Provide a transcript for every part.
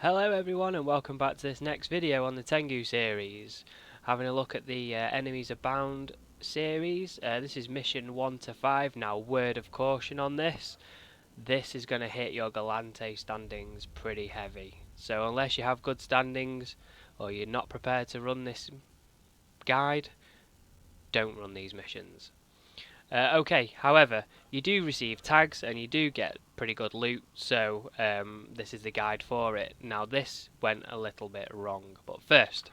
Hello everyone and welcome back to this next video on the Tengu series. Having a look at the Enemies Abound series. This is mission 1 to 5. Now, word of caution on this. This is going to hit your Galante standings pretty heavy. So unless you have good standings or you're not prepared to run this guide, don't run these missions. Okay, however, you do receive tags and you do get pretty good loot, so this is the guide for it. Now this went a little bit wrong, but first.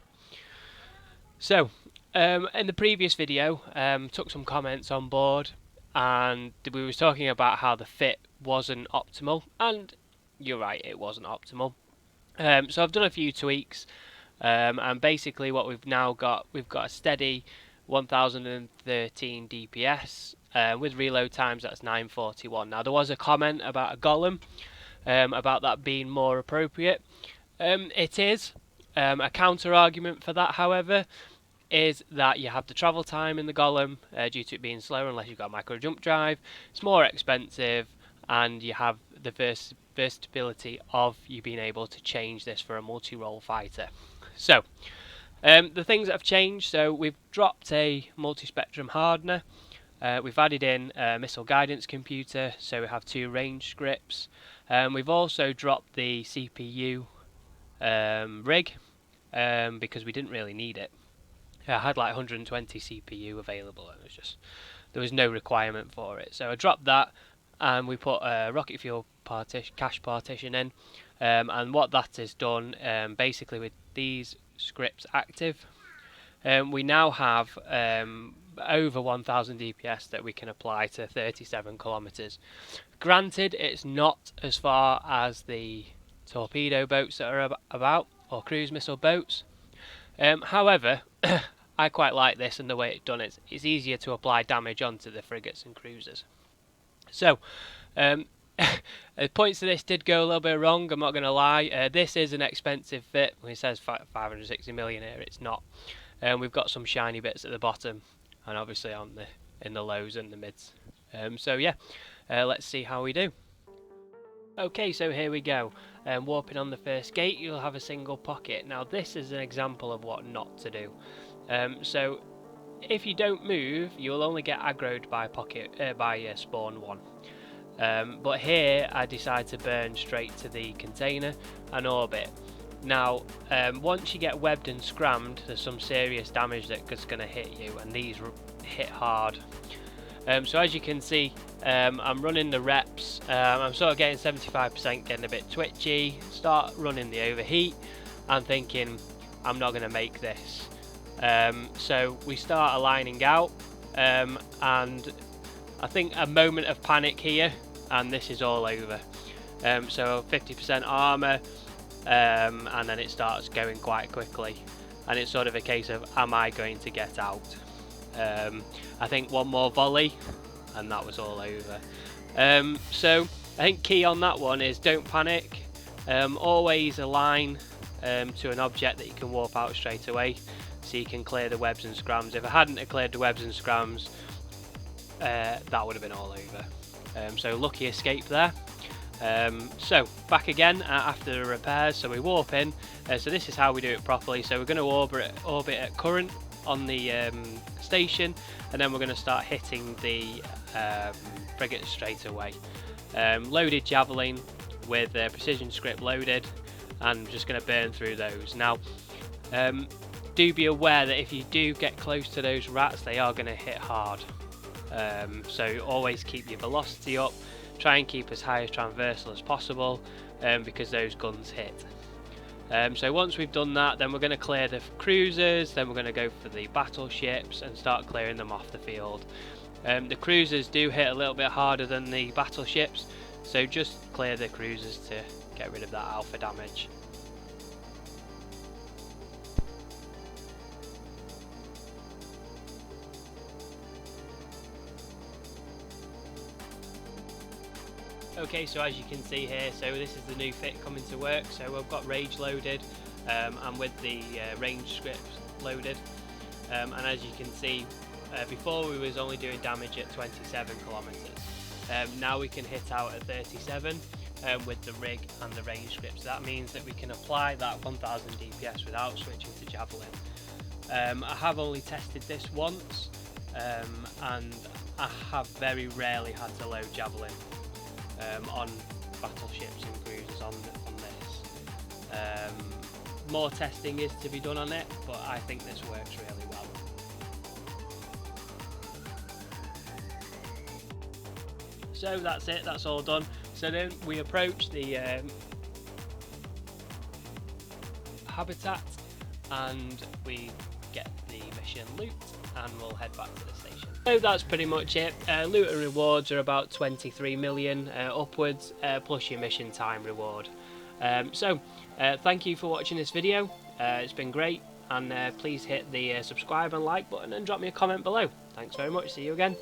So, in the previous video, took some comments on board and we was talking about how the fit wasn't optimal, and you're right, it wasn't optimal. So I've done a few tweaks, and basically what we've got a steady 1013 DPS with reload times. That's 941. Now there was a comment about a golem, about that being more appropriate. It is. A counter argument for that, however, is that you have the travel time in the golem due to it being slower unless you've got a micro jump drive. It's more expensive, and you have the versatility of you being able to change this for a multi-role fighter. So the things that have changed, so we've dropped a multi-spectrum hardener, we've added in a missile guidance computer, so we have 2 range scripts. We've also dropped the CPU rig because we didn't really need it. I had like 120 CPU available and there was no requirement for it, so I dropped that and we put a rocket fuel cache partition in, and what that has done, basically with these scripts active, we now have over 1000 DPS that we can apply to 37 kilometers. Granted, it's not as far as the torpedo boats that are about, or cruise missile boats. However, I quite like this, and the way it's done, it's easier to apply damage onto the frigates and cruisers. So, points to this did go a little bit wrong, I'm not going to lie. This is an expensive fit. When it says 560 million here, it's not. We've got some shiny bits at the bottom, and obviously in the lows and the mids. So yeah, let's see how we do. Okay, so here we go. Warping on the first gate, you'll have a single pocket. Now this is an example of what not to do. So if you don't move, you will only get aggroed by spawn 1. But here I decide to burn straight to the container and orbit. Now once you get webbed and scrammed, there's some serious damage that's going to hit you, and these hit hard. So as you can see, I'm running the reps. I'm sort of getting 75%, getting a bit twitchy, start running the overheat and thinking I'm not going to make this. So we start aligning out, and I think a moment of panic here, and this is all over. So 50% armor, and then it starts going quite quickly, and it's sort of a case of, am I going to get out? I think one more volley and that was all over. So I think key on that one is don't panic. Always align to an object that you can warp out straight away, so you can clear the webs and scrams. If I hadn't cleared the webs and scrams, that would have been all over. So lucky escape there. So back again after the repairs, so we warp in. So this is how we do it properly. So we're going to orbit at current on the station, and then we're going to start hitting the frigate straight away. Loaded javelin with precision script loaded, and I'm just going to burn through those. Now do be aware that if you do get close to those rats, they are going to hit hard. So always keep your velocity up, try and keep as high as transversal as possible, because those guns hit. So once we've done that, then we're going to clear the cruisers, then we're going to go for the battleships and start clearing them off the field. The cruisers do hit a little bit harder than the battleships, so just clear the cruisers to get rid of that alpha damage. Okay, so as you can see here, so this is the new fit coming to work. So we've got rage loaded, and with the range scripts loaded, and as you can see, before we was only doing damage at 27 kilometers. Now we can hit out at 37 with the rig and the range script. So that means that we can apply that 1000 DPS without switching to Javelin. I have only tested this once, and I have very rarely had to load Javelin on battleships and cruisers on this. More testing is to be done on it, but I think this works really well. So that's it, that's all done. So then we approach the habitat and we get the mission loot and we'll head back to the station. So that's pretty much it. Loot and rewards are about 23 million upwards, plus your mission time reward. Thank you for watching this video. It's been great, and please hit the subscribe and like button and drop me a comment below. Thanks very much, see you again.